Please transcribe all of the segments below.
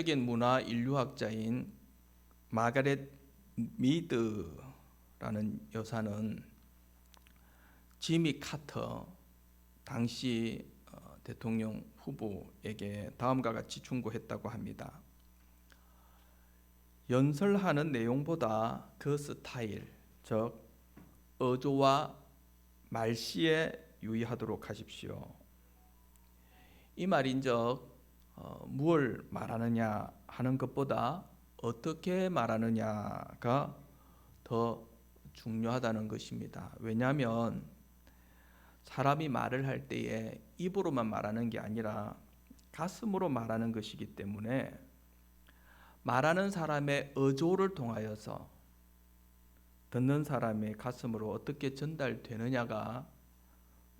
세계적인 문화 인류학자인 마가렛 미드라는 여사는 지미 카터 당시 대통령 후보에게 다음과 같이 충고했다고 합니다. 연설하는 내용보다 그 스타일, 즉 어조와 말씨에 유의하도록 하십시오. 이 말인즉 무엇을 말하느냐 하는 것보다 어떻게 말하느냐가 더 중요하다는 것입니다. 왜냐하면 사람이 말을 할 때에 입으로만 말하는 게 아니라 가슴으로 말하는 것이기 때문에 말하는 사람의 어조를 통하여서 듣는 사람의 가슴으로 어떻게 전달되느냐가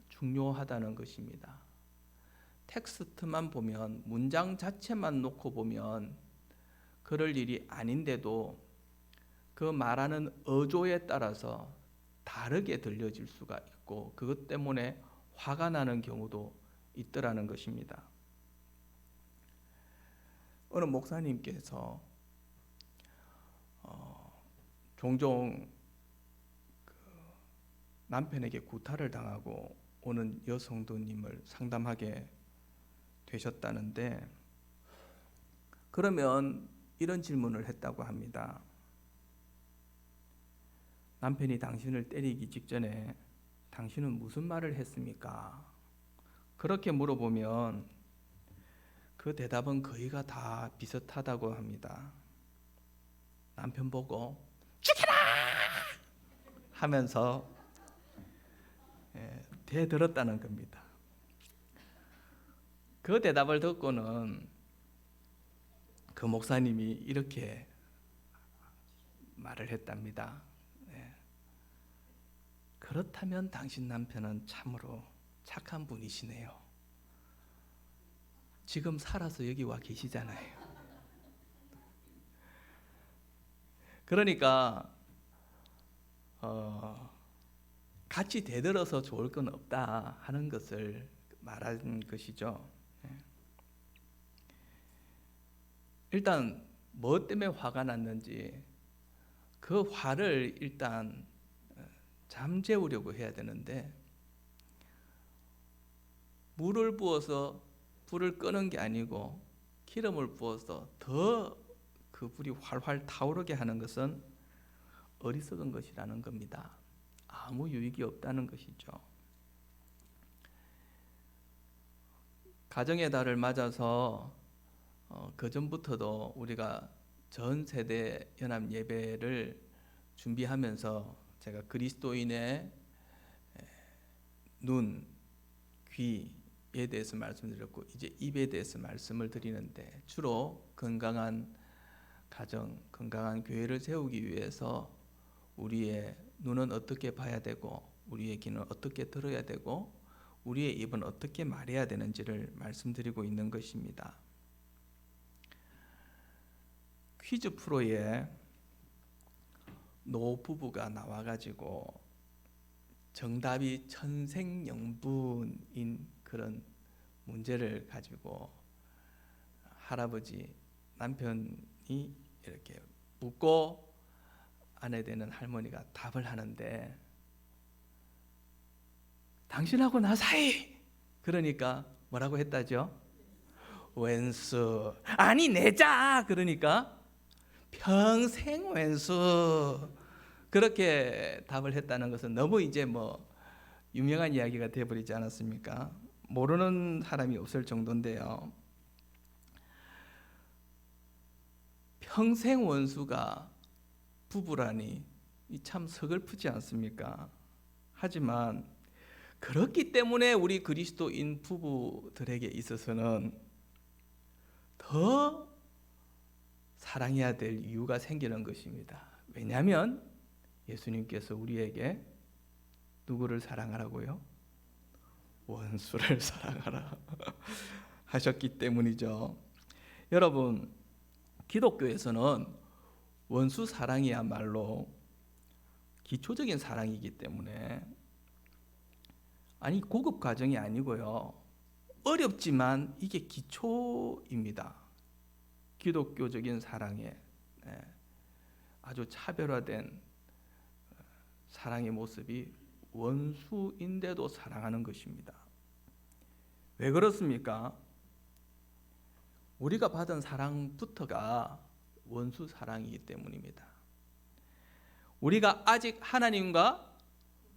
중요하다는 것입니다. 텍스트만 보면, 문장 자체만 놓고 보면 그럴 일이 아닌데도 그 말하는 어조에 따라서 다르게 들려질 수가 있고, 그것 때문에 화가 나는 경우도 있더라는 것입니다. 어느 목사님께서 종종 남편에게 구타를 당하고 오는 여성도님을 상담하게 되셨다는데, 그러면 이런 질문을 했다고 합니다. 남편이 당신을 때리기 직전에 당신은 무슨 말을 했습니까? 그렇게 물어보면 그 대답은 거의가 다 비슷하다고 합니다. 남편 보고 죽여라! 하면서 대들었다는 겁니다. 그 대답을 듣고는 그 목사님이 이렇게 말을 했답니다. 그렇다면 당신 남편은 참으로 착한 분이시네요. 지금 살아서 여기 와 계시잖아요. 그러니까 같이 대들어서 좋을 건 없다 하는 것을 말한 것이죠. 일단 뭐 때문에 화가 났는지 그 화를 일단 잠재우려고 해야 되는데, 물을 부어서 불을 끄는 게 아니고 기름을 부어서 더 그 불이 활활 타오르게 하는 것은 어리석은 것이라는 겁니다. 아무 유익이 없다는 것이죠. 가정의 달을 맞아서 그 전부터도 우리가 전 세대 연합 예배를 준비하면서 제가 그리스도인의 눈, 귀에 대해서 말씀드렸고, 이제 입에 대해서 말씀을 드리는데, 주로 건강한 가정, 건강한 교회를 세우기 위해서 우리의 눈은 어떻게 봐야 되고, 우리의 귀는 어떻게 들어야 되고, 우리의 입은 어떻게 말해야 되는지를 말씀드리고 있는 것입니다. 퀴즈 프로에 노부부가 나와가지고 정답이 천생연분인 그런 문제를 가지고 할아버지, 남편이 이렇게 묻고 아내 되는 할머니가 답을 하는데, 당신하고 나 사이, 그러니까 뭐라고 했다죠? 왼수. 아니 내자. 그러니까 평생 왼수. 그렇게 답을 했다는 것은 너무 이제 유명한 이야기가 되어버리지 않았습니까? 모르는 사람이 없을 정도인데요. 평생 원수가 부부라니 참 서글프지 않습니까? 하지만 그렇기 때문에 우리 그리스도인 부부들에게 있어서는 더 사랑해야 될 이유가 생기는 것입니다. 왜냐하면 예수님께서 우리에게 누구를 사랑하라고요? 원수를 사랑하라 하셨기 때문이죠. 여러분, 기독교에서는 원수 사랑이야말로 기초적인 사랑이기 때문에, 아니 고급 과정이 아니고요, 어렵지만 이게 기초입니다. 기독교적인 사랑에 아주 차별화된 사랑의 모습이 원수인데도 사랑하는 것입니다. 왜 그렇습니까? 우리가 받은 사랑부터가 원수 사랑이기 때문입니다. 우리가 아직 하나님과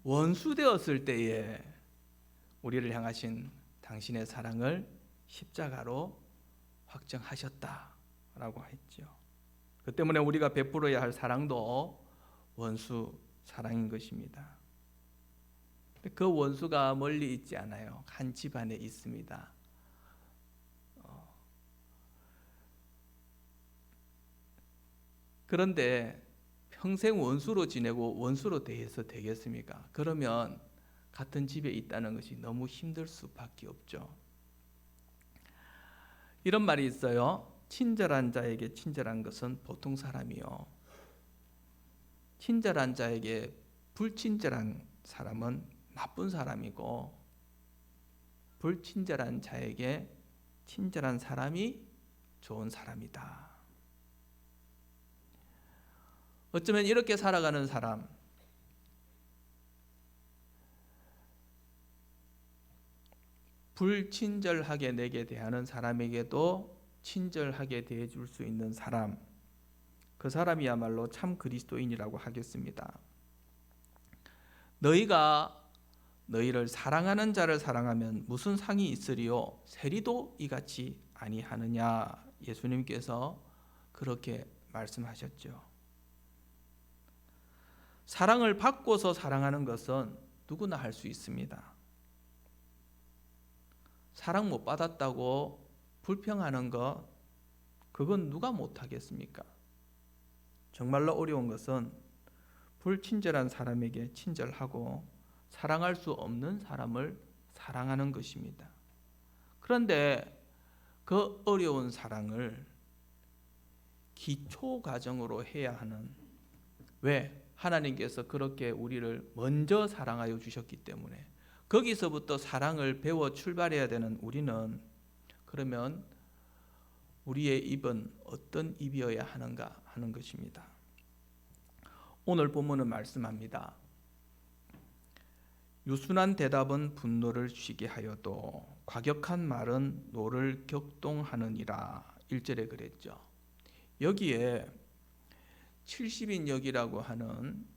원수되었을 때에 우리를 향하신 당신의 사랑을 십자가로 확정하셨다라고 했죠. 그 때문에 우리가 베풀어야 할 사랑도 원수 사랑인 것입니다. 그 원수가 멀리 있지 않아요. 한 집안에 있습니다. 그런데 평생 원수로 지내고 원수로 대해서 되겠습니까? 그러면 같은 집에 있다는 것이 너무 힘들 수밖에 없죠. 이런 말이 있어요. 친절한 자에게 친절한 것은 보통 사람이요, 친절한 자에게 불친절한 사람은 나쁜 사람이고, 불친절한 자에게 친절한 사람이 좋은 사람이다. 어쩌면 이렇게 살아가는 사람, 불친절하게 내게 대하는 사람에게도 친절하게 대해줄 수 있는 사람, 그 사람이야말로 참 그리스도인이라고 하겠습니다. 너희가 너희를 사랑하는 자를 사랑하면 무슨 상이 있으리요? 세리도 이같이 아니하느냐? 예수님께서 그렇게 말씀하셨죠. 사랑을 받고서 사랑하는 것은 누구나 할 수 있습니다. 사랑 못 받았다고 불평하는 것, 그건 누가 못하겠습니까? 정말로 어려운 것은 불친절한 사람에게 친절하고 사랑할 수 없는 사람을 사랑하는 것입니다. 그런데 그 어려운 사랑을 기초 과정으로 해야 하는, 왜? 하나님께서 그렇게 우리를 먼저 사랑하여 주셨기 때문에 거기서부터 사랑을 배워 출발해야 되는 우리는, 그러면 우리의 입은 어떤 입이어야 하는가 하는 것입니다. 오늘 본문은 말씀합니다. 유순한 대답은 분노를 쉬게 하여도 과격한 말은 노를 격동하느니라. 1절에 그랬죠. 여기에 70인역이라고 하는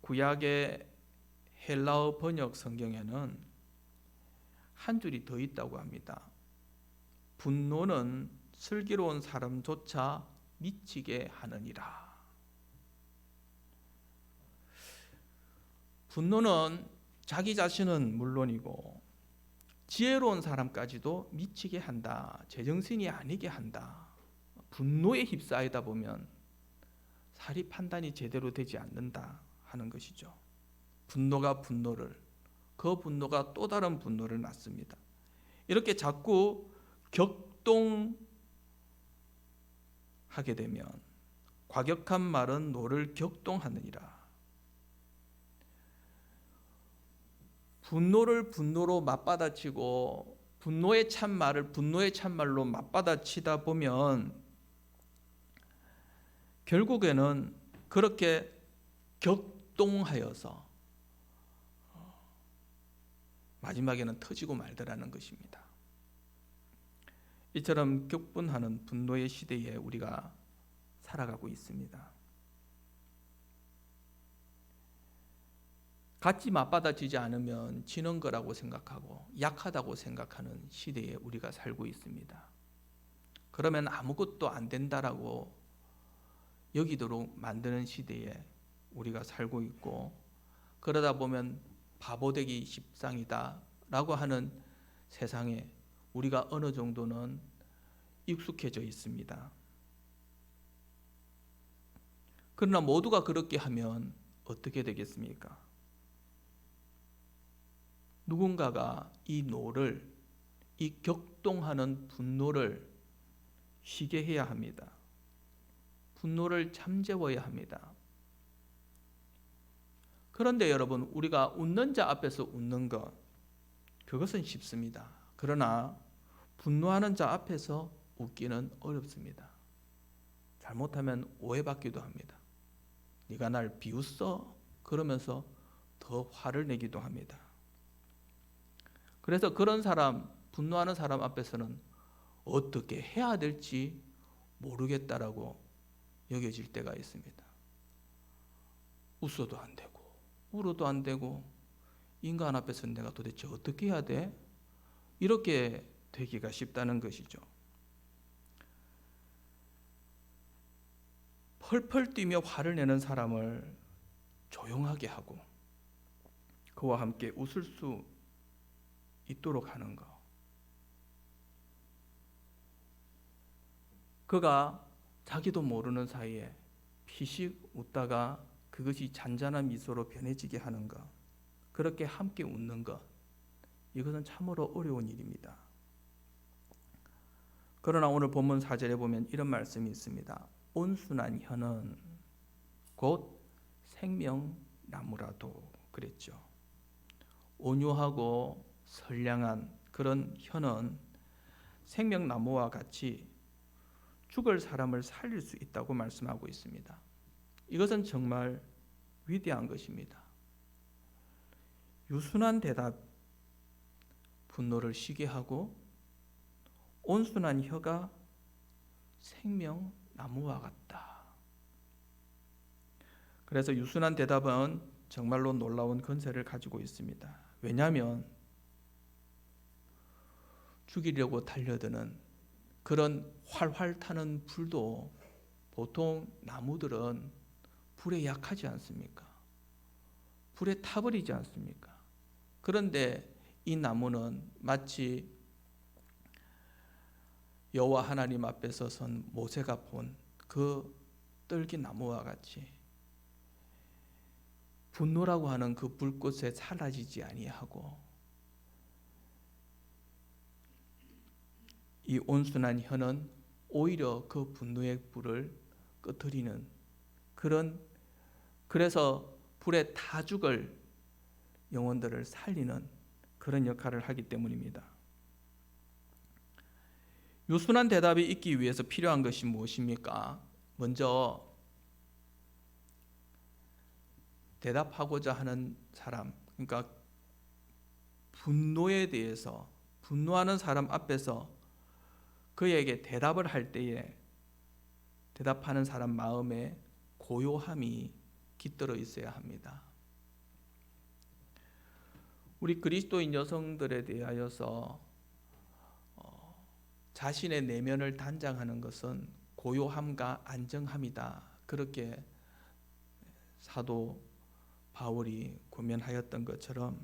구약의 헬라어 번역 성경에는 한 줄이 더 있다고 합니다. 분노는 슬기로운 사람조차 미치게 하느니라. 분노는 자기 자신은 물론이고 지혜로운 사람까지도 미치게 한다. 제정신이 아니게 한다. 분노에 휩싸이다 보면 사리 판단이 제대로 되지 않는다 하는 것이죠. 분노가 분노를, 그 분노가 또 다른 분노를 낳습니다. 이렇게 자꾸 격동하게 되면 과격한 말은 노를 격동하느니라. 분노를 분노로 맞받아치고 분노의 참말을 분노의 참말로 맞받아치다 보면 결국에는 그렇게 격동하여서 마지막에는 터지고 말더라는 것입니다. 이처럼 격분하는 분노의 시대에 우리가 살아가고 있습니다. 같이 맞받아치지 않으면 지는 거라고 생각하고 약하다고 생각하는 시대에 우리가 살고 있습니다. 그러면 아무것도 안 된다라고 여기도록 만드는 시대에 우리가 살고 있고, 그러다 보면 바보되기 십상이다 라고 하는 세상에 우리가 어느 정도는 익숙해져 있습니다. 그러나 모두가 그렇게 하면 어떻게 되겠습니까? 누군가가 이 노를, 이 격동하는 분노를 쉬게 해야 합니다. 분노를 잠재워야 합니다. 그런데 여러분, 우리가 웃는 자 앞에서 웃는 것, 그것은 쉽습니다. 그러나 분노하는 자 앞에서 웃기는 어렵습니다. 잘못하면 오해받기도 합니다. 네가 날 비웃어? 그러면서 더 화를 내기도 합니다. 그래서 그런 사람, 분노하는 사람 앞에서는 어떻게 해야 될지 모르겠다라고 여겨질 때가 있습니다. 웃어도 안 되고 울어도 안 되고 인간 앞에서는 내가 도대체 어떻게 해야 돼? 이렇게 되기가 쉽다는 것이죠. 펄펄 뛰며 화를 내는 사람을 조용하게 하고 그와 함께 웃을 수 있도록 하는 것. 그가 자기도 모르는 사이에 피식 웃다가 그것이 잔잔한 미소로 변해지게 하는 것. 그렇게 함께 웃는 것. 이것은 참으로 어려운 일입니다. 그러나 오늘 본문 4절에 보면 이런 말씀이 있습니다. 온순한 혀는 곧 생명나무라도 그랬죠. 온유하고 선량한 그런 혀는 생명나무와 같이 죽을 사람을 살릴 수 있다고 말씀하고 있습니다. 이것은 정말 위대한 것입니다. 유순한 대답, 분노를 쉬게 하고 온순한 혀가 생명나무와 같다. 그래서 유순한 대답은 정말로 놀라운 건세를 가지고 있습니다. 왜냐하면 죽이려고 달려드는 그런 활활 타는 불도 보통 나무들은 불에 약하지 않습니까? 불에 타버리지 않습니까? 그런데 이 나무는 마치 여호와 하나님 앞에서 선 모세가 본 그 떨기 나무와 같이 분노라고 하는 그 불꽃에 사라지지 아니하고 이 온순한 혀는 오히려 그 분노의 불을 끄트리는 그래서 불에 타 죽을 영혼들을 살리는 그런 역할을 하기 때문입니다. 유순한 대답이 있기 위해서 필요한 것이 무엇입니까? 먼저 대답하고자 하는 사람, 그러니까 분노에 대해서 분노하는 사람 앞에서 그에게 대답을 할 때에 대답하는 사람 마음에 고요함이 깃들어 있어야 합니다. 우리 그리스도인 여성들에 대하여서 자신의 내면을 단장하는 것은 고요함과 안정함이다. 그렇게 사도 바울이 고면하였던 것처럼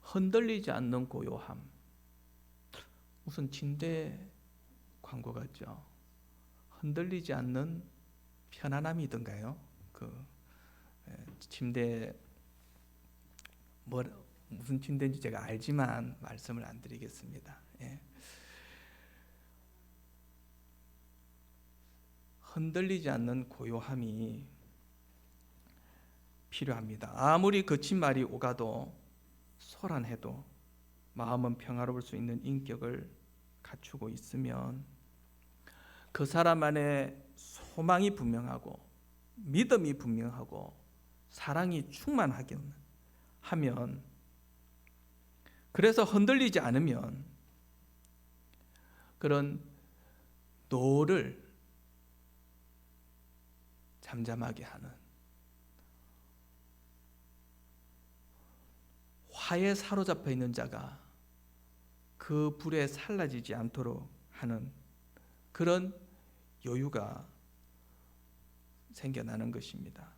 흔들리지 않는 고요함. 무슨 침대 광고 같죠? 흔들리지 않는 편안함이던가요? 그 침대 무슨 침대인지 제가 알지만 말씀을 안 드리겠습니다. 예. 흔들리지 않는 고요함이 필요합니다. 아무리 거친 말이 오가도 소란해도 마음은 평화로울 수 있는 인격을 갖추고 있으면 그 사람 안에 소망이 분명하고 믿음이 분명하고 사랑이 충만하게 하면 그래서 흔들리지 않으면 그런 노를 잠잠하게 하는 화에 사로잡혀 있는 자가 그 불에 살라지지 않도록 하는 그런 여유가 생겨나는 것입니다.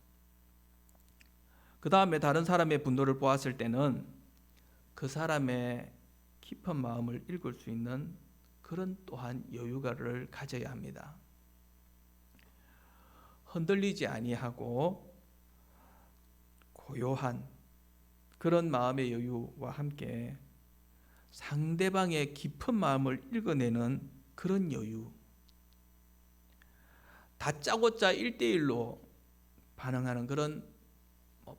그 다음에 다른 사람의 분노를 보았을 때는 그 사람의 깊은 마음을 읽을 수 있는 그런 또한 여유가를 가져야 합니다. 흔들리지 아니하고 고요한 그런 마음의 여유와 함께 상대방의 깊은 마음을 읽어내는 그런 여유, 다짜고짜 1대1로 반응하는 그런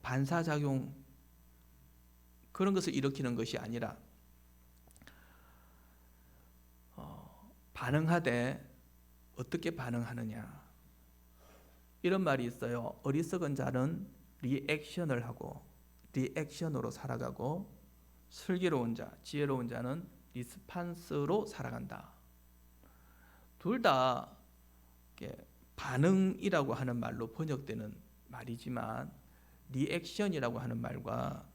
반사작용 그런 것을 일으키는 것이 아니라 반응하되 어떻게 반응하느냐, 이런 말이 있어요. 어리석은 자는 리액션을 하고 리액션으로 살아가고, 슬기로운 자, 지혜로운 자는 리스판스로 살아간다. 둘 다 반응이라고 하는 말로 번역되는 말이지만, 리액션이라고 하는 말과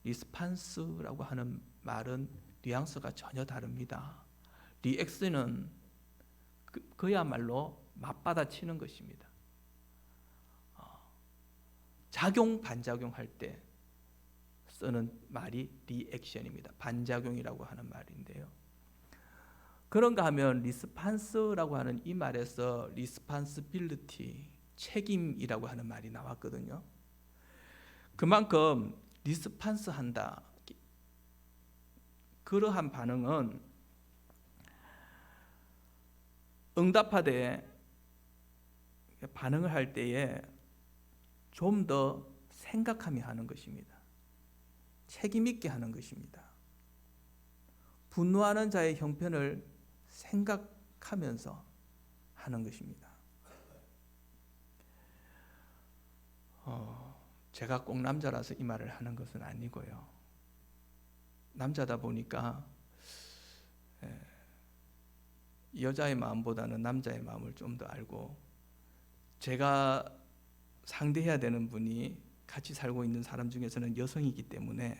리스판스라고 하는 말은 뉘앙스가 전혀 다릅니다. 리액션은 그야말로 맞받아치는 것입니다. 작용, 반작용할 때 쓰는 말이 리액션입니다. 반작용이라고 하는 말인데요. 그런가 하면 리스판스라고 하는 이 말에서 리스판시빌리티, 책임이라고 하는 말이 나왔거든요. 그만큼 리스판스한다, 그러한 반응은 응답하되 반응을 할 때에 좀 더 생각하며 하는 것입니다. 책임 있게 하는 것입니다. 분노하는 자의 형편을 생각하면서 하는 것입니다. 제가 꼭 남자라서 이 말을 하는 것은 아니고요. 남자다 보니까 여자의 마음보다는 남자의 마음을 좀 더 알고, 제가 상대해야 되는 분이 같이 살고 있는 사람 중에서는 여성이기 때문에,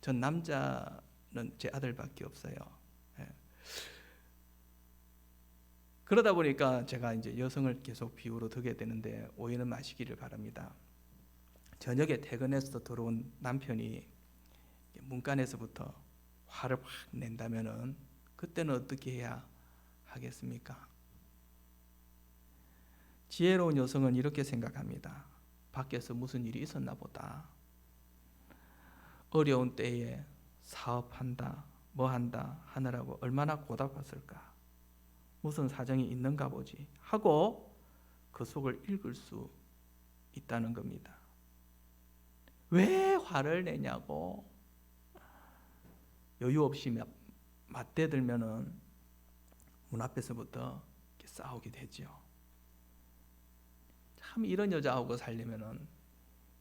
전 남자는 제 아들밖에 없어요. 그러다 보니까 제가 이제 여성을 계속 비유로 들게 되는데 오해는 마시기를 바랍니다. 저녁에 퇴근해서 들어온 남편이 문간에서부터 화를 확 낸다면은 그때는 어떻게 해야 하겠습니까? 지혜로운 여성은 이렇게 생각합니다. 밖에서 무슨 일이 있었나 보다. 어려운 때에 사업한다, 뭐 한다 하느라고 얼마나 고달팠을까. 무슨 사정이 있는가 보지 하고 그 속을 읽을 수 있다는 겁니다. 왜 화를 내냐고 여유 없이 맞대들면은 문 앞에서부터 이렇게 싸우게 되죠. 참 이런 여자하고 살려면은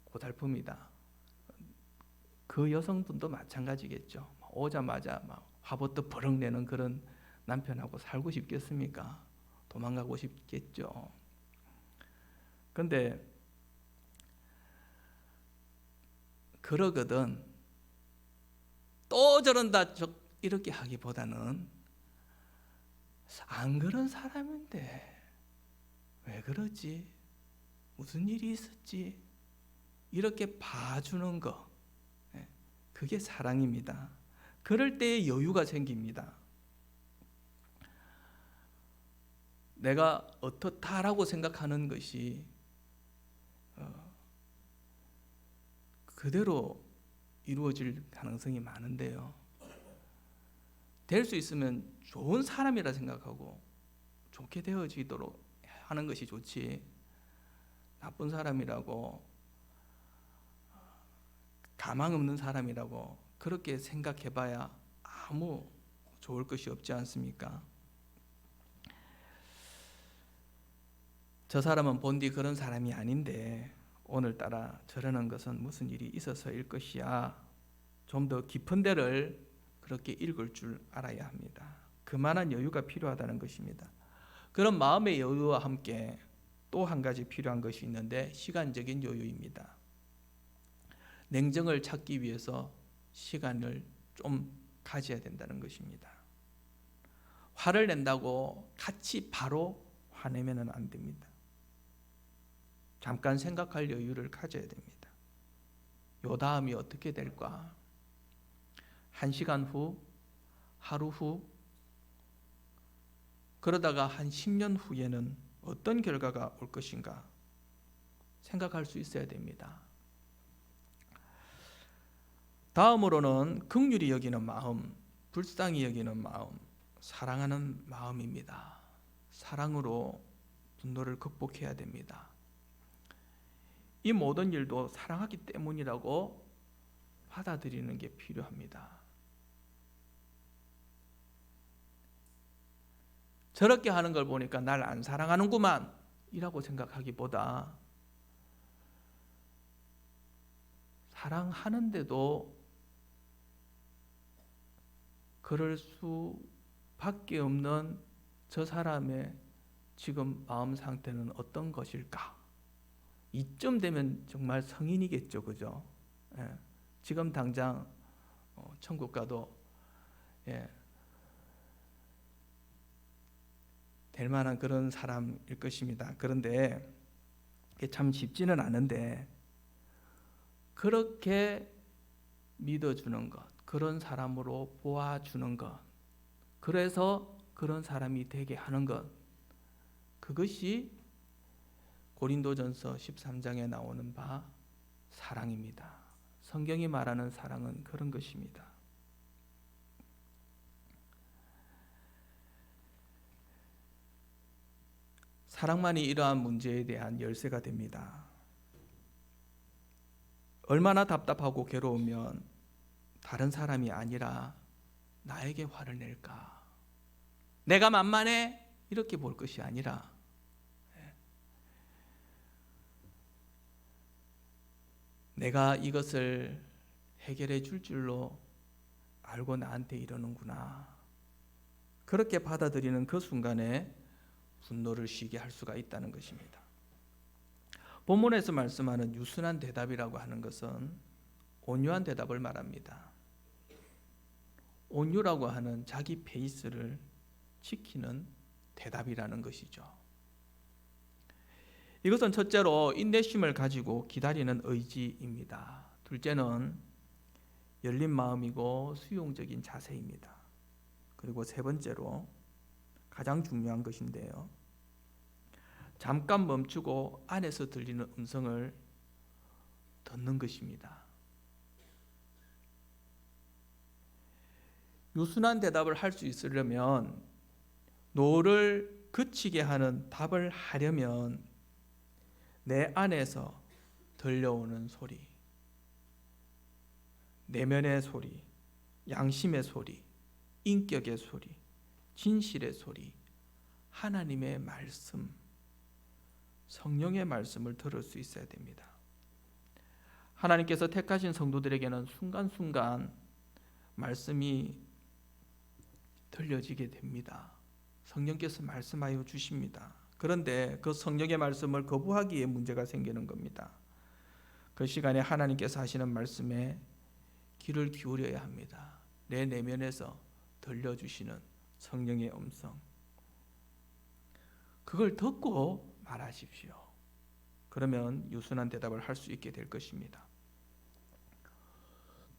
고달픕니다. 그 여성분도 마찬가지겠죠. 오자마자 막 화부터 버럭 내는 그런 남편하고 살고 싶겠습니까? 도망가고 싶겠죠. 근데 그러거든 또 저런다 이렇게 하기보다는 안 그런 사람인데 왜 그러지? 무슨 일이 있었지? 이렇게 봐주는 거, 그게 사랑입니다. 그럴 때 여유가 생깁니다. 내가 어떻다라고 생각하는 것이 그대로 이루어질 가능성이 많은데요. 될 수 있으면 좋은 사람이라 생각하고 좋게 되어지도록 하는 것이 좋지, 나쁜 사람이라고, 가망 없는 사람이라고 그렇게 생각해봐야 아무 좋을 것이 없지 않습니까? 저 사람은 본디 그런 사람이 아닌데 오늘따라 저러는 것은 무슨 일이 있어서일 것이야. 좀 더 깊은 데를 그렇게 읽을 줄 알아야 합니다. 그만한 여유가 필요하다는 것입니다. 그런 마음의 여유와 함께 또 한 가지 필요한 것이 있는데 시간적인 여유입니다. 냉정을 찾기 위해서 시간을 좀 가져야 된다는 것입니다. 화를 낸다고 같이 바로 화내면 안 됩니다. 잠깐 생각할 여유를 가져야 됩니다. 요 다음이 어떻게 될까? 1시간 후, 하루 후, 그러다가 한 10년 후에는 어떤 결과가 올 것인가 생각할 수 있어야 됩니다. 다음으로는 긍휼히 여기는 마음, 불쌍히 여기는 마음, 사랑하는 마음입니다. 사랑으로 분노를 극복해야 됩니다. 이 모든 일도 사랑하기 때문이라고 받아들이는 게 필요합니다. 저렇게 하는 걸 보니까 날 안 사랑하는구만 이라고 생각하기보다 사랑하는데도 그럴 수밖에 없는 저 사람의 지금 마음 상태는 어떤 것일까? 이쯤 되면 정말 성인이겠죠, 그죠? 예. 지금 당장 천국 가도 될 만한 그런 사람일 것입니다. 그런데 참 쉽지는 않은데 그렇게 믿어주는 것, 그런 사람으로 보아주는 것, 그래서 그런 사람이 되게 하는 것, 그것이 고린도전서 13장에 나오는 바 사랑입니다. 성경이 말하는 사랑은 그런 것입니다. 사랑만이 이러한 문제에 대한 열쇠가 됩니다. 얼마나 답답하고 괴로우면 다른 사람이 아니라 나에게 화를 낼까? 내가 만만해? 이렇게 볼 것이 아니라 내가 이것을 해결해 줄 줄로 알고 나한테 이러는구나. 그렇게 받아들이는 그 순간에 분노를 쉬게 할 수가 있다는 것입니다. 본문에서 말씀하는 유순한 대답이라고 하는 것은 온유한 대답을 말합니다. 온유라고 하는 자기 페이스를 지키는 대답이라는 것이죠. 이것은 첫째로 인내심을 가지고 기다리는 의지입니다. 둘째는 열린 마음이고 수용적인 자세입니다. 그리고 세 번째로 가장 중요한 것인데요. 잠깐 멈추고 안에서 들리는 음성을 듣는 것입니다. 유순한 대답을 할 수 있으려면 노를 그치게 하는 답을 하려면 내 안에서 들려오는 소리, 내면의 소리, 양심의 소리, 인격의 소리, 진실의 소리, 하나님의 말씀, 성령의 말씀을 들을 수 있어야 됩니다. 하나님께서 택하신 성도들에게는 순간순간 말씀이 들려지게 됩니다. 성령께서 말씀하여 주십니다. 그런데 그 성령의 말씀을 거부하기에 문제가 생기는 겁니다. 그 시간에 하나님께서 하시는 말씀에 귀를 기울여야 합니다. 내 내면에서 들려주시는 성령의 음성, 그걸 듣고 말하십시오. 그러면 유순한 대답을 할 수 있게 될 것입니다.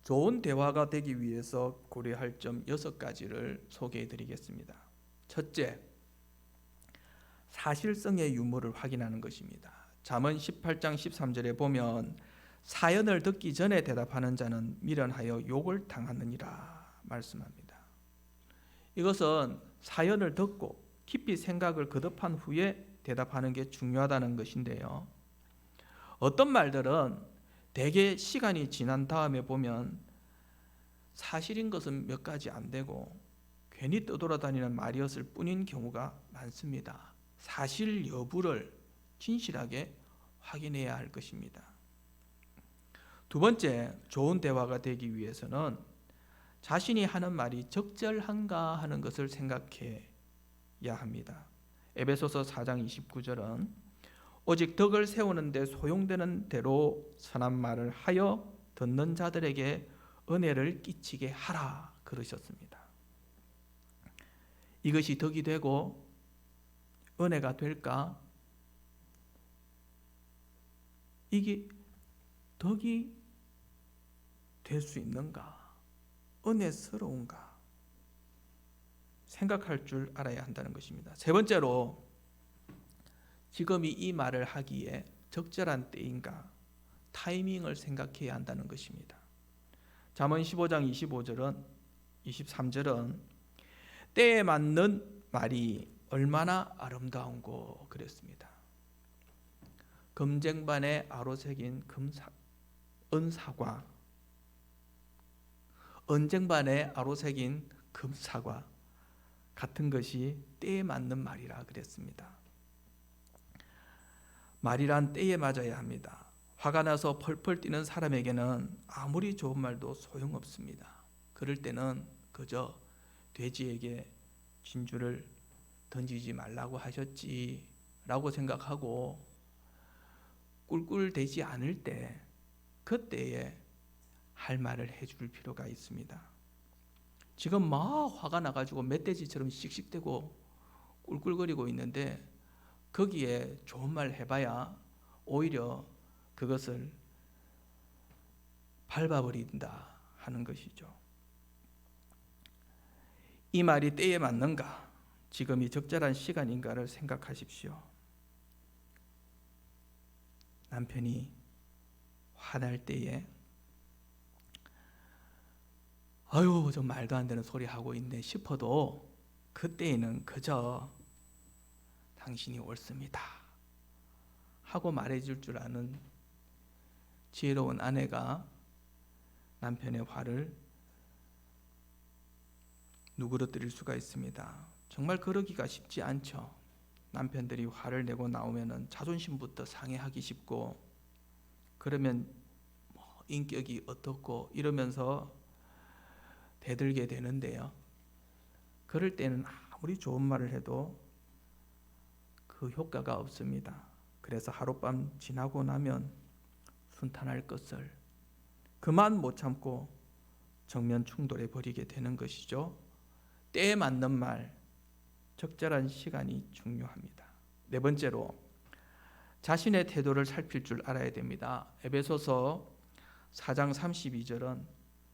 좋은 대화가 되기 위해서 고려할 점 6가지를 소개해 드리겠습니다. 첫째, 사실성의 유무를 확인하는 것입니다. 잠언 18장 13절에 보면 사연을 듣기 전에 대답하는 자는 미련하여 욕을 당하느니라 말씀합니다. 이것은 사연을 듣고 깊이 생각을 거듭한 후에 대답하는 게 중요하다는 것인데요. 어떤 말들은 대개 시간이 지난 다음에 보면 사실인 것은 몇 가지 안 되고 괜히 떠돌아다니는 말이었을 뿐인 경우가 많습니다. 사실 여부를 진실하게 확인해야 할 것입니다. 두 번째, 좋은 대화가 되기 위해서는 자신이 하는 말이 적절한가 하는 것을 생각해야 합니다. 에베소서 4장 29절은 오직 덕을 세우는 데 소용되는 대로 선한 말을 하여 듣는 자들에게 은혜를 끼치게 하라 그러셨습니다. 이것이 덕이 되고 은혜가 될까? 이게 덕이 될 수 있는가? 은혜스러운가? 생각할 줄 알아야 한다는 것입니다. 세 번째로 지금이 이 말을 하기에 적절한 때인가? 타이밍을 생각해야 한다는 것입니다. 잠언 15장 23절은 때에 맞는 말이 얼마나 아름다운고 그랬습니다. 금쟁반에 아로새긴 은사과, 은쟁반에 아로새긴 금사과, 같은 것이 때에 맞는 말이라 그랬습니다. 말이란 때에 맞아야 합니다. 화가 나서 펄펄 뛰는 사람에게는 아무리 좋은 말도 소용없습니다. 그럴 때는 그저 돼지에게 진주를 던지지 말라고 하셨지 라고 생각하고 꿀꿀대지 않을 때 그때에 할 말을 해줄 필요가 있습니다. 지금 막 화가 나가지고 멧돼지처럼 씩씩대고 꿀꿀거리고 있는데 거기에 좋은 말 해봐야 오히려 그것을 밟아버린다 하는 것이죠. 이 말이 때에 맞는가? 지금이 적절한 시간인가를 생각하십시오. 남편이 화날 때에 아유 저 말도 안 되는 소리 하고 있네 싶어도 그때에는 그저 당신이 옳습니다 하고 말해줄 줄 아는 지혜로운 아내가 남편의 화를 누그러뜨릴 수가 있습니다. 정말 그러기가 쉽지 않죠. 남편들이 화를 내고 나오면 자존심부터 상해하기 쉽고 그러면 인격이 어떻고 이러면서 대들게 되는데요. 그럴 때는 아무리 좋은 말을 해도 그 효과가 없습니다. 그래서 하룻밤 지나고 나면 순탄할 것을 그만 못 참고 정면 충돌해 버리게 되는 것이죠. 때에 맞는 말, 적절한 시간이 중요합니다. 네 번째로 자신의 태도를 살필 줄 알아야 됩니다. 에베소서 4장 32절은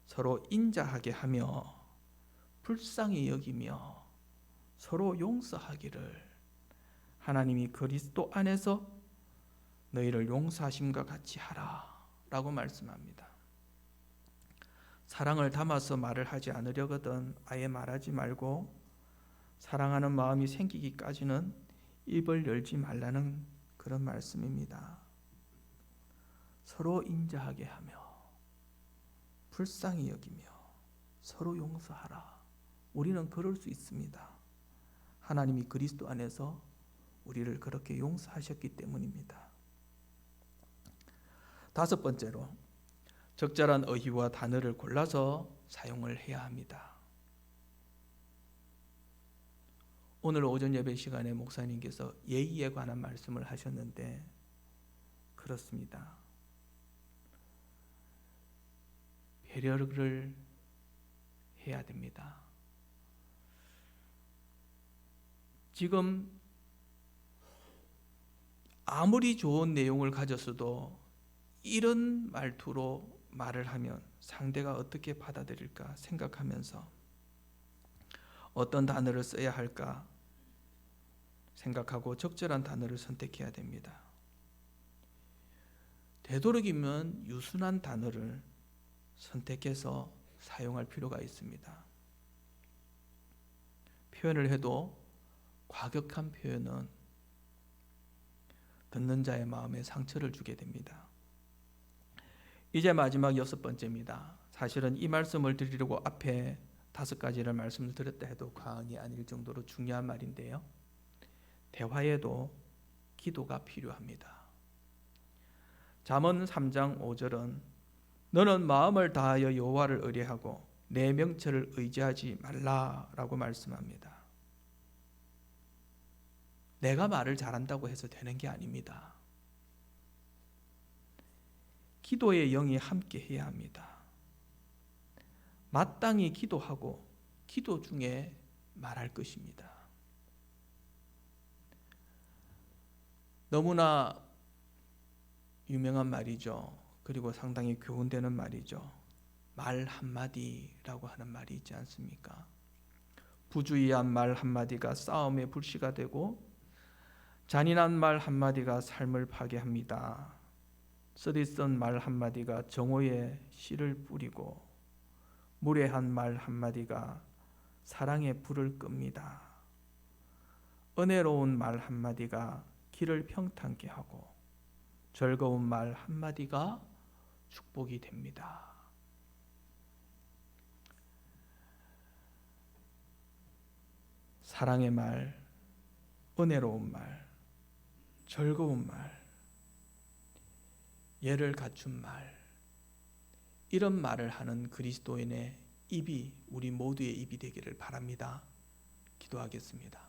서로 인자하게 하며 불쌍히 여기며 서로 용서하기를 하나님이 그리스도 안에서 너희를 용서하심과 같이 하라 라고 말씀합니다. 사랑을 담아서 말을 하지 않으려거든 아예 말하지 말고 사랑하는 마음이 생기기까지는 입을 열지 말라는 그런 말씀입니다. 서로 인자하게 하며 불쌍히 여기며 서로 용서하라. 우리는 그럴 수 있습니다. 하나님이 그리스도 안에서 우리를 그렇게 용서하셨기 때문입니다. 다섯 번째로 적절한 어휘와 단어를 골라서 사용을 해야 합니다. 오늘 오전 예배 시간에 목사님께서 예의에 관한 말씀을 하셨는데 그렇습니다. 배려를 해야 됩니다. 지금 아무리 좋은 내용을 가졌어도 이런 말투로 말을 하면 상대가 어떻게 받아들일까 생각하면서 어떤 단어를 써야 할까 생각하고 적절한 단어를 선택해야 됩니다. 되도록이면 유순한 단어를 선택해서 사용할 필요가 있습니다. 표현을 해도 과격한 표현은 듣는 자의 마음에 상처를 주게 됩니다. 이제 마지막 여섯 번째입니다. 사실은 이 말씀을 드리려고 앞에 5가지를 말씀을 드렸다 해도 과언이 아닐 정도로 중요한 말인데요. 대화에도 기도가 필요합니다. 잠언 3장 5절은 너는 마음을 다하여 여호와를 의뢰하고 내 명철을 의지하지 말라라고 말씀합니다. 내가 말을 잘한다고 해서 되는 게 아닙니다. 기도의 영이 함께 해야 합니다. 마땅히 기도하고 기도 중에 말할 것입니다. 너무나 유명한 말이죠. 그리고 상당히 교훈되는 말이죠. 말 한마디라고 하는 말이 있지 않습니까? 부주의한 말 한마디가 싸움의 불씨가 되고 잔인한 말 한마디가 삶을 파괴합니다. 쓰디쓴 말 한마디가 정오에 씨를 뿌리고 무례한 말 한마디가 사랑의 불을 끕니다. 은혜로운 말 한마디가 길을 평탄케 하고 즐거운 말 한마디가 축복이 됩니다. 사랑의 말, 은혜로운 말, 즐거운 말, 예를 갖춘 말, 이런 말을 하는 그리스도인의 입이 우리 모두의 입이 되기를 바랍니다. 기도하겠습니다.